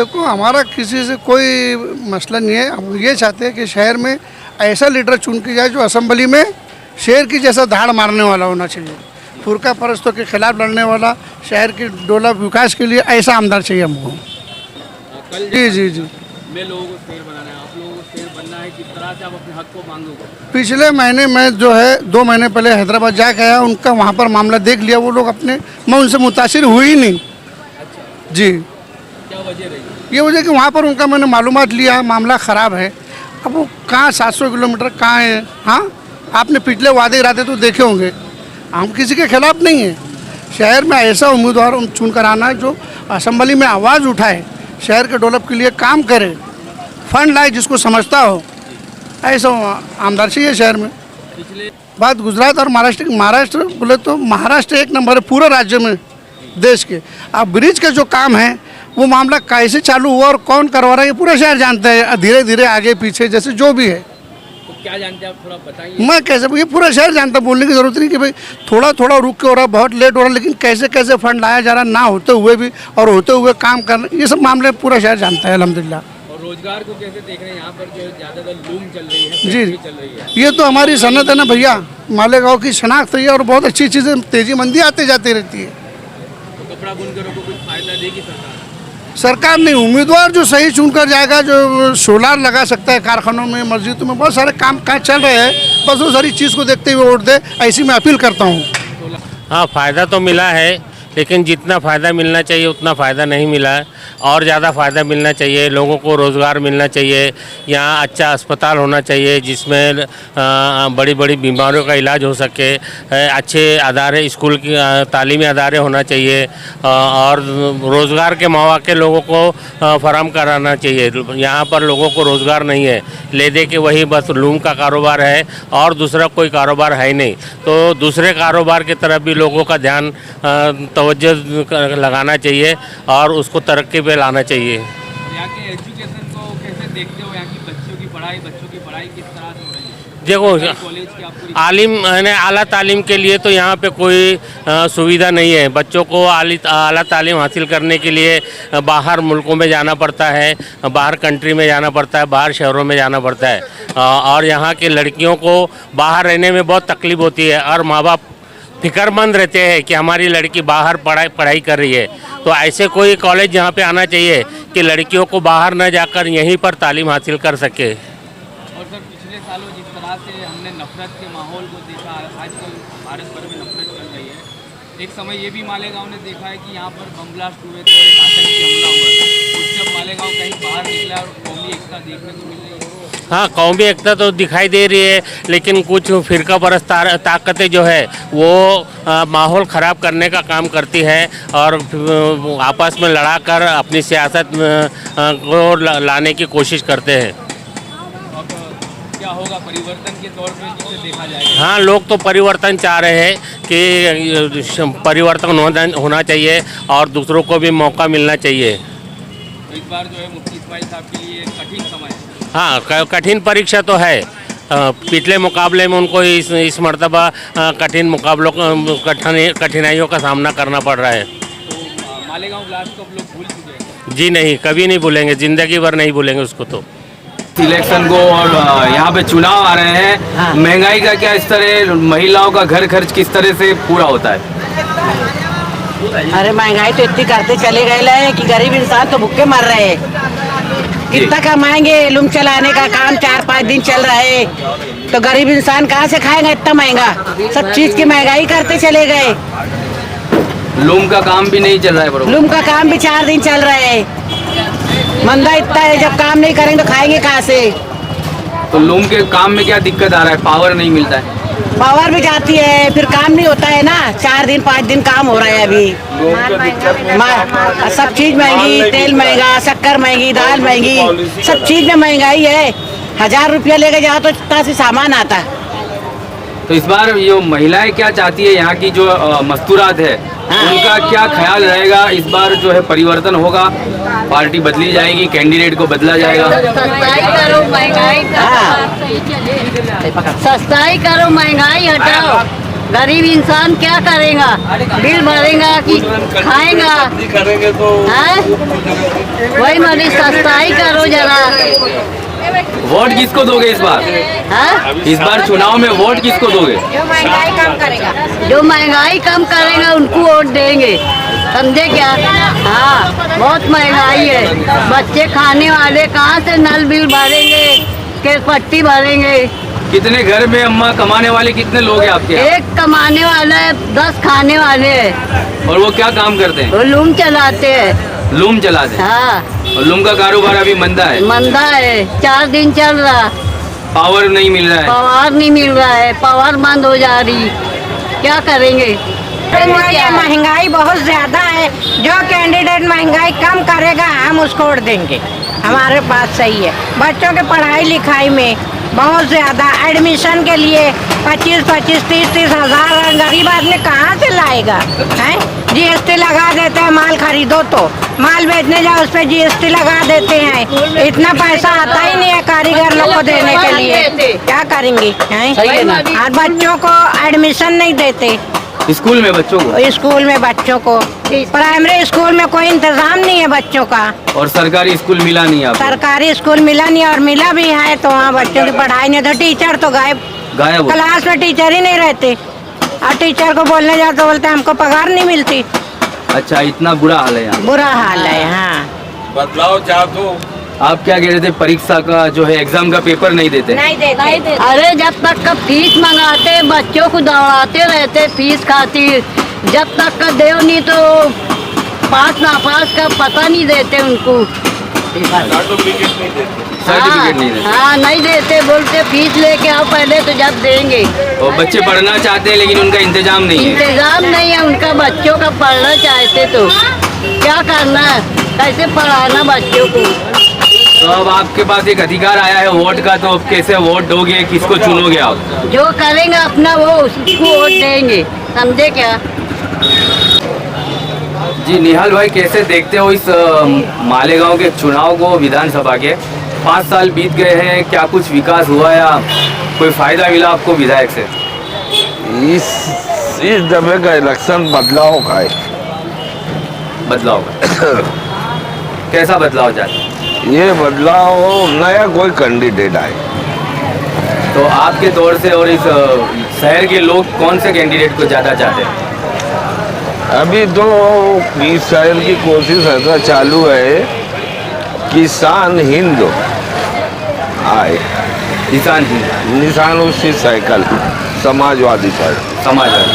देखो हमारा किसी से कोई मसला नहीं है। हम ये चाहते हैं कि शहर में ऐसा लीडर चुन के जाए जो असेंबली में शेर की जैसा धाड़ मारने वाला होना चाहिए, फुरका परस्तों के खिलाफ लड़ने वाला, शहर की डेवलप विकास के लिए ऐसा आमदार चाहिए हमको। जी जी जी, मैं लोगों को शेर बनाना है, आप लोगों को शेर बनना है, किस तरह से आप अपने हक को मांगोगे? पिछले महीने में जो है 2 महीने पहले हैदराबाद जाके आया, उनका वहाँ पर मामला देख लिया वो लोग अपने, मैं उनसे मुतासिर हुई ही नहीं। अच्छा, जी, क्या वजह रही? ये वजह कि वहाँ पर उनका मैंने मालूमात लिया, मामला ख़राब है। अब वो कहाँ 700 किलोमीटर कहाँ है? हाँ, आपने पिछले वादे इरादे तो देखे होंगे। हम किसी के खिलाफ नहीं है। शहर में ऐसा उम्मीदवार चुन कर आना है जो असेंबली में आवाज़ उठाए, शहर के डेवलप के लिए काम करे, फंड लाए जिसको समझता हो, ऐसा आमदार चाहिए शहर में। पिछले बात गुजरात और महाराष्ट्र की, महाराष्ट्र बोले तो महाराष्ट्र एक नंबर है पूरे राज्य में देश के। अब ब्रिज के जो काम है वो मामला कैसे चालू हुआ और कौन करवा रहा है ये पूरा शहर जानता है, धीरे धीरे आगे पीछे जैसे जो भी है। तो क्या जानते हैं आप, थोड़ा बताइए। मैं कैसे, ये पूरा शहर जानता है, बोलने की जरूरत नहीं कि भाई थोड़ा थोड़ा रुक के हो रहा है, बहुत लेट हो रहा है, लेकिन कैसे कैसे फंड लाया जा रहा है ना होते हुए भी और होते हुए काम करना, ये सब मामले पूरा शहर जानता है अल्हम्दुलिल्लाह। और रोजगार को कैसे देख रहे हैं? यहाँ पर जो ज़्यादातर लूम चल रही है, जी, फैक्ट्री चल रही है, ये तो हमारी सनत है ना भैया, मालेगांव की शनाख्त है और बहुत अच्छी चीज़ें तेजी मंदी आती जाती रहती है। तो कपड़ा बुनकरों को कुछ फायदा देगी सरकार? सरकार नहीं, उम्मीदवार जो सही चुनकर जाएगा, जो सोलार लगा सकता है कारखानों में, मस्जिदों में, बहुत सारे काम काज चल रहे हैं, बस वो सारी चीज़ को देखते हुए वोट दे, ऐसी मैं अपील करता हूँ। हाँ, फ़ायदा तो मिला है, लेकिन जितना फ़ायदा मिलना चाहिए उतना फ़ायदा नहीं मिला है। और ज़्यादा फ़ायदा मिलना चाहिए, लोगों को रोज़गार मिलना चाहिए, यहाँ अच्छा अस्पताल होना चाहिए जिसमें बड़ी बड़ी बीमारियों का इलाज हो सके, अच्छे अदारे, स्कूल की तालीमी अदारे होना चाहिए, और रोज़गार के मौके लोगों को फराहम कराना चाहिए। यहाँ पर लोगों को रोज़गार नहीं है, ले दे के वही बस लूम का कारोबार है और दूसरा कोई कारोबार है ही नहीं। तो दूसरे कारोबार की तरफ भी लोगों का ध्यान तवज्जो लगाना चाहिए और उसको तरक्की पे लाना चाहिए। यहाँ के एजुकेशन को कैसे देखते हो? यहाँ की बच्चों की पढ़ाई किस तरह से हो रही है? देखो, कॉलेज की आपको आलिम यानी आला तालीम के लिए तो यहाँ पे कोई सुविधा नहीं है। बच्चों को आला तालीम हासिल करने के लिए बाहर मुल्कों में जाना पड़ता है, बाहर कंट्री में जाना पड़ता है, बाहर शहरों में जाना पड़ता है, और यहाँ की लड़कियों को बाहर रहने में बहुत तकलीफ होती है और माँ बाप फिक्रमंद रहते हैं कि हमारी लड़की बाहर पढ़ाई कर रही है। तो ऐसे कोई कॉलेज यहाँ पे आना चाहिए कि लड़कियों को बाहर न जाकर यहीं पर तालीम हासिल कर सके। और सर, पिछले सालों जिस तरह से हमने नफरत के माहौल को देखा, आजकल भारत भर में नफरत चल रही है। एक समय ये भी मालेगांव ने देखा है कि यहाँ पर बम ब्लास्ट हुए थे और एक आतंकी हमला हुआ था। उस जब मालेगांव कहीं बाहर निकला और कौमी एकता देखने को मिल रही है। हाँ, कौमी एकता तो दिखाई दे रही है, लेकिन कुछ फिरका परस्त ताकतें जो है वो माहौल ख़राब करने का काम करती है और आपस में लड़ाकर अपनी सियासत को लाने की कोशिश करते हैं। अब क्या होगा परिवर्तन के तौर पे जिसे देखा जाएगा? हाँ, लोग तो परिवर्तन चाह रहे हैं कि परिवर्तन होना चाहिए और दूसरों को भी मौका मिलना चाहिए। तो इस बार जो है मुफ्ती इस्माइल साहब के लिए कठिन समय है। हाँ, कठिन परीक्षा तो है। पिछले मुकाबले में उनको इस मर्तबा कठिनाइयों का सामना करना पड़ रहा है। तो मालेगांव ब्लास्ट को आप लोग भूल चुके हैं? जी नहीं, कभी नहीं भूलेंगे, ज़िंदगी भर नहीं भूलेंगे उसको। तो इलेक्शन को और यहाँ पे चुनाव आ रहे हैं, हाँ। महंगाई का क्या स्तर है, महिलाओं का घर खर्च किस तरह से पूरा होता है? अरे महंगाई तो इतनी करते चले गए है कि गरीब इंसान तो भूखे मर रहे हैं। कितना कमाएंगे? लूम चलाने का काम 4-5 दिन चल रहा है तो गरीब इंसान कहाँ से खाएगा? इतना महंगा, सब चीज की महंगाई करते चले गए। लूम का काम भी नहीं चल रहा है बरोबर? लूम का काम भी 4 दिन चल रहा है। मंदा इतना है, जब काम नहीं करेंगे तो खाएंगे कहाँ से? तो लूम के काम में क्या दिक्कत आ रहा है? पावर नहीं मिलता है? पावर भी जाती है, फिर काम नहीं होता है ना। 4 दिन 5 दिन काम हो रहा है अभी। सब चीज महंगी, तेल महंगा, शक्कर महंगी, दाल महंगी, सब चीज में महंगाई है। 1000 रुपया लेके जाओ तो इतना से सामान आता है। तो इस बार ये महिलाएं क्या चाहती है? यहाँ की जो मस्तूरात है उनका क्या ख्याल रहेगा? इस बार जो है परिवर्तन होगा, पार्टी बदली जाएगी, कैंडिडेट को बदला जाएगा? सस्ताई करो, महंगाई हटाओ। गरीब इंसान क्या करेगा, बिल भरेगा कि खाएगा? वही मरी सस्ताई करो जरा। वोट किसको दोगे इस बार? इस बार चुनाव में वोट किसको दोगे? जो महंगाई कम करेगा उनको वोट देंगे, समझे क्या? हाँ, बहुत महंगाई है। बच्चे खाने वाले कहाँ से नल बिल भरेंगे, के पट्टी भरेंगे? कितने घर में अम्मा कमाने वाले कितने लोग हैं आपके यहाँ? एक कमाने वाला है, 10 खाने वाले हैं। और वो क्या काम करते हैं? वो लूम चलाते हैं। लूम चलाते हैं? हाँ, और लूम का कारोबार अभी मंदा है? मंदा है, 4 दिन चल रहा, पावर नहीं मिल रहा है? पावर नहीं मिल रहा है, पावर बंद हो जा रही, क्या करेंगे? महंगाई बहुत ज्यादा है। जो कैंडिडेट महंगाई कम करेगा हम उसको वोट देंगे। हमारे पास सही है। बच्चों के पढ़ाई लिखाई में बहुत ज्यादा, एडमिशन के लिए 25-25, 30-30 हजार गरीब आदमी कहाँ से लाएगा? हैं? GST लगा देते हैं, माल खरीदो तो माल बेचने जाओ उस पर GST लगा देते हैं। इतना पैसा आता ही नहीं है कारीगर लोग को देने के लिए, क्या करेंगे? हैं? और बच्चों को एडमिशन नहीं देते स्कूल में बच्चों को? स्कूल में बच्चों को, प्राइमरी स्कूल में कोई इंतजाम नहीं है बच्चों का। और सरकारी स्कूल मिला नहीं आपको? सरकारी स्कूल मिला नहीं, और मिला भी है तो वहाँ बच्चों की पढ़ाई नहीं, तो टीचर तो गायब हो। क्लास में टीचर ही नहीं रहते, और टीचर को बोलने जाओ तो बोलते हमको पगार नहीं मिलती। अच्छा, इतना बुरा हाल है यहाँ? बुरा हाल है, हाँ। बदलाव चाहते? आप क्या कह रहे थे, परीक्षा का जो है एग्जाम का पेपर नहीं देते? नहीं देते। अरे जब तक का फीस मंगाते, बच्चों को दौड़ाते रहते फीस खातिर, जब तक का देव नहीं तो पास ना पास का पता नहीं देते उनको। सर्टिफिकेट नहीं देते? हाँ, नहीं देते, बोलते फीस लेके आओ पहले तो जब देंगे। और बच्चे पढ़ना चाहते हैं लेकिन उनका इंतजाम नहीं है? इंतजाम नहीं है उनका, बच्चों का पढ़ना चाहते तो क्या करना है, कैसे पढ़ाना बच्चों को? तो अब आपके पास एक अधिकार आया है वोट का, तो अब कैसे वोट दोगे, किसको चुनोगे आप? जो करेंगे अपना वो उसको वोट देंगे, समझे क्या? जी निहाल भाई, कैसे देखते हो इस मालेगांव के चुनाव को, विधानसभा के? 5 साल बीत गए हैं, क्या कुछ विकास हुआ या कोई फायदा मिला आपको विधायक से? इस दफे का इलेक्शन बदलाव का है। बदलाव कैसा बदलाव चाहते? ये बदलाव नया कोई कैंडिडेट आए। तो आपके तौर से और इस शहर के लोग कौन से कैंडिडेट को ज़्यादा चाहते हैं? अभी तो इस शहर की कोशिश ऐसा चालू है, किसान हिंद आए। किसान हिंद? निशान उसकी साइकिल, समाजवादी साइकिल। समाजवादी।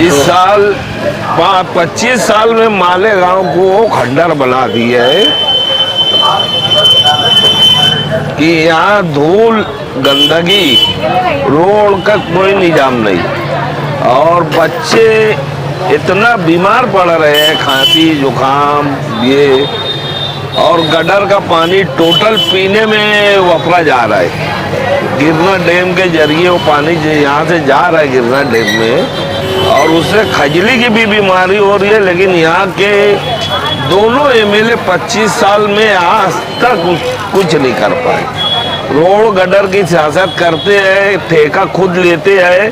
इस साल 25 साल में मालेगांव को खंडर बना दिया है कि यहाँ धूल, गंदगी, रोड का कोई निजाम नहीं, और बच्चे इतना बीमार पड़ रहे हैं, खांसी जुकाम ये, और गटर का पानी टोटल पीने में वपरा जा रहा है। गिरना डैम के जरिए वो पानी यहाँ से जा रहा है गिरना डैम में, और उससे खजली की भी बीमारी हो रही है। लेकिन यहाँ के दोनों MLA 25 साल में आज तक कुछ नहीं कर पाए। रोड गटर की सियासत करते हैं, ठेका खुद लेते हैं,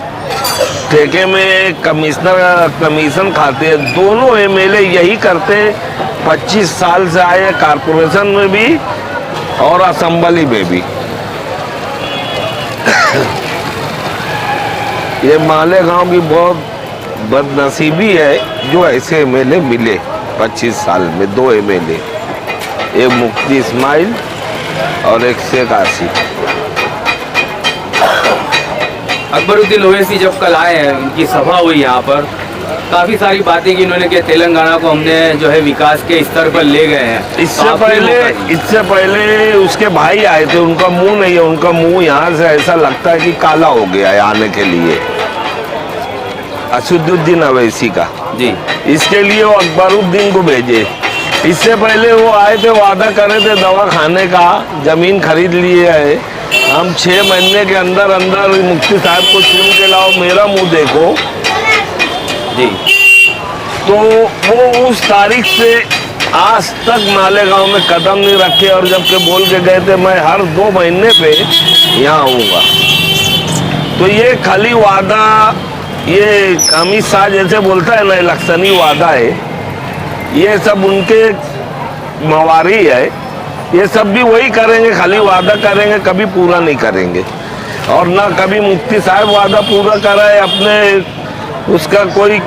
ठेके में कमीशन खाते हैं। दोनों MLA यही करते हैं, 25 साल से आए, कारपोरेशन में भी और असेंबली में भी। ये मालेगांव की बहुत बदनसीबी है जो ऐसे MLA मिले 25 साल में। 2 MLA, एक मुफ्ती इस्माइल और एक शेख आसिफ। अकबरुद्दीन ओवैसी जब कल आए हैं, उनकी सभा हुई यहाँ पर, काफ़ी सारी बातें की इन्होंने कि तेलंगाना को हमने जो है विकास के स्तर पर ले गए हैं। इससे पहले उसके भाई आए थे, उनका मुंह नहीं है, उनका मुंह यहाँ से ऐसा लगता है कि काला हो गया है आने के लिए। असदुद्दीन ओवैसी का जी, इसके लिए वो अकबरुद्दीन को भेजे। इससे पहले वो आए थे, वादा करे थे दवा खाने का, जमीन खरीद लिए है। हम 6 महीने के अंदर अंदर मुफ्ती साहब को चुन के लाओ, मेरा मुंह देखो जी। तो वो उस तारीख से आज तक मालेगांव में कदम नहीं रखे, और जबकि बोल के गए थे मैं हर 2 महीने पे यहाँ आऊँगा। तो ये खाली वादा, ये अमित शाह जैसे बोलता है ना इलेक्शनी वादा है, ये सब उनके मवारी है। ये सब भी वही करेंगे, खाली वादा करेंगे, कभी पूरा नहीं करेंगे। और ना कभी मुफ्ती साहब वादा पूरा करा है अपने, उसका कोई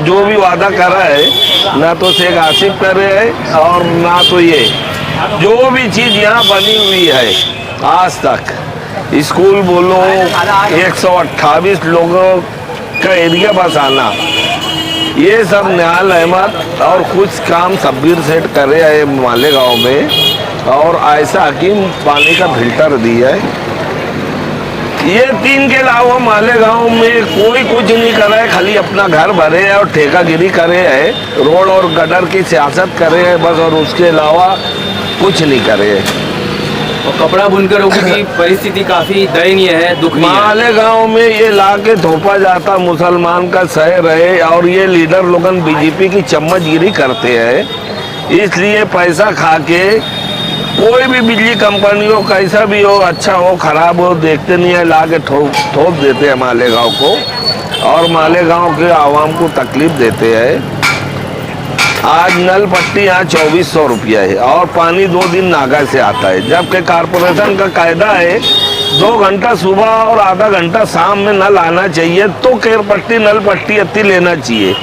जो भी वादा करा है, ना तो शेख आसिफ करे है और ना तो ये जो भी चीज़ यहाँ बनी हुई है आज तक, स्कूल बोलो, 128 लोगों का एरिया बसाना, ये सब निहाल अहमद और कुछ काम शब्बीर सेठ करे है मालेगांव में, और आयशा हकीम पानी का फिल्टर दिया है। ये 3 के अलावा मालेगांव में कोई कुछ नहीं कर रहा है, खाली अपना घर भरे है और ठेकागिरी करे है, रोड और गटर की सियासत करे है बस, और उसके अलावा कुछ नहीं करे है। और कपड़ा बुनकरों की परिस्थिति काफी दयनीय है, दुखनीय है। मालेगांव में ये लाके थोपा जाता मुसलमान का शहर है, और ये लीडर लोगन बीजेपी की चम्मचगिरी करते हैं, इसलिए पैसा खा के कोई भी बिजली कंपनी हो, कैसा भी हो, अच्छा हो खराब हो, देखते नहीं है, लाके ठोक देते हैं मालेगांव को, और मालेगांव के आवाम को तकलीफ देते हैं। आज नल पट्टी यहाँ 2400 रुपया है, और पानी 2 दिन नागा से आता है, जबकि कारपोरेशन का कायदा है 2 घंटा सुबह और आधा घंटा शाम में नल आना चाहिए, तो केर पट्टी नल पट्टी इतनी लेना चाहिए।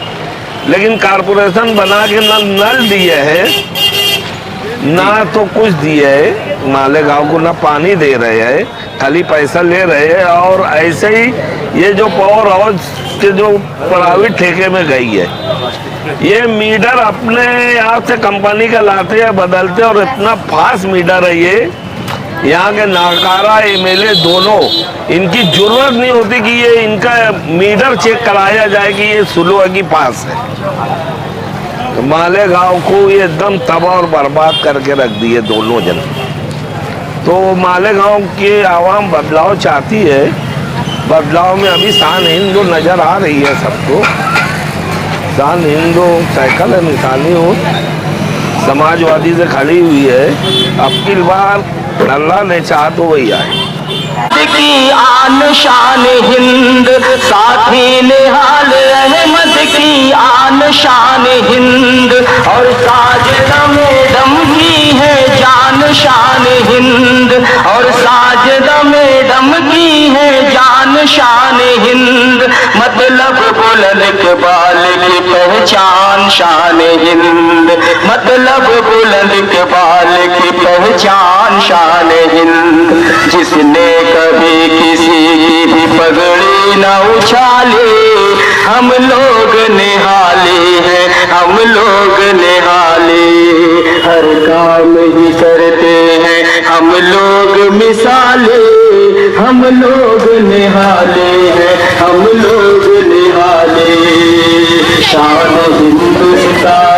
लेकिन कारपोरेशन बना के नल दिए है, ना तो कुछ दिए है मालेगांव को, ना पानी दे रहे हैं, खाली पैसा ले रहे हैं। और ऐसे ही ये जो पावर हाउस के जो प्राइवेट ठेके में गई है, ये मीटर अपने आप से कंपनी का लाते हैं, बदलते, और इतना फास्ट मीटर है ये, यहाँ के नाकारा एमएलए दोनों, इनकी जरूरत नहीं होती कि ये इनका मीटर चेक कराया जाए कि ये सुलह की पास है। मालेगांव को ये एकदम तबाह और बर्बाद करके रख दिए दोनों जन। तो मालेगांव के आवाम बदलाव चाहती है, बदलाव में अभी शान हिंदू नजर आ रही है सबको। शान हिंदू साइकिल है, निशानी हो समाजवादी से खड़ी हुई है, अब की बार अल्लाह ने चाहा तो वही आए। की आन शान हिंद साथी निहाल अहमद की आन शान हिंद, और साजदा मैडम की है जान शान हिंद, और साजदा मैडम की है जान शान हिंद, मतलब बुलंद इकबाल की पहचान शान हिंद, मतलब बुलंद इकबाल की पहचान शान हिंद। जिसने कभी किसी की भी पगड़ी न उछाले, हम लोग निहाले हैं, हम लोग निहाले, हर काम ही करते हैं हम लोग मिसाले, हम लोग निहाले हैं, हम लोग निहाले, शान हिंदुस्तान